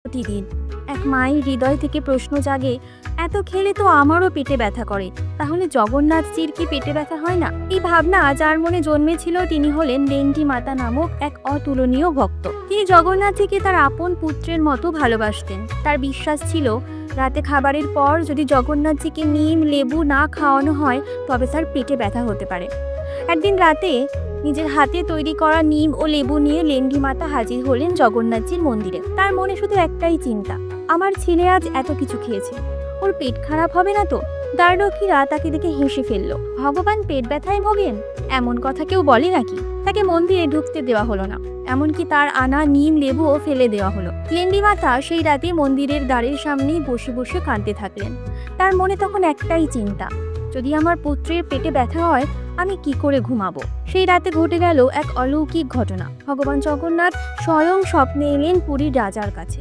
প্রতিদিন এক মায়ের হৃদয় থেকে প্রশ্ন জাগে, এত খেলে তো আমারও পেটে ব্যথা করে, তাহলে জগন্নাথজির কি পেটে ব্যথা হয় না? এই ভাবনা যার মনে জন্মেছিল তিনি হলেন লেন্ডি মাতা নামক এক অতুলনীয় ভক্ত। তিনি জগন্নাথজিকে তার আপন পুত্রের মতো ভালোবাসতেন। তার বিশ্বাস ছিল রাতে খাবারের পর যদি জগন্নাথজিকে নিম লেবু না খাওয়ানো হয় তবে তার পেটে ব্যথা হতে পারে। একদিন রাতে নিজের হাতে তৈরি করা নিম ও লেবু নিয়ে লেন্ডি মাতা হাজির হলেন জগন্নাথজির মন্দিরে। তার মনে শুধু একটাই চিন্তা, আমার ছেলে আজ এত কিছু খেয়েছে, ওর পেট খারাপ হবে না তো? দ্বাররক্ষীরা তাকে দেখে হেসে ফেলল। ভগবান পেট ব্যথায় ভোগেন, এমন কথা কেউ বলে নাকি? তাকে মন্দিরে ঢুকতে দেওয়া হলো না, এমনকি তার আনা নিম লেবুও ফেলে দেওয়া হলো। লেন্ডি মাতা সেই রাতে মন্দিরের দ্বারের সামনেই বসে বসে কাঁদতে থাকলেন। তার মনে তখন একটাই চিন্তা, যদি আমার পুত্রের পেটে ব্যথা হয় আমি কি করে ঘুমাবো? সেই রাতে ঘটে গেল এক অলৌকিক ঘটনা। ভগবান জগন্নাথ স্বয়ং স্বপ্নে এলেন পুরীর রাজার কাছে।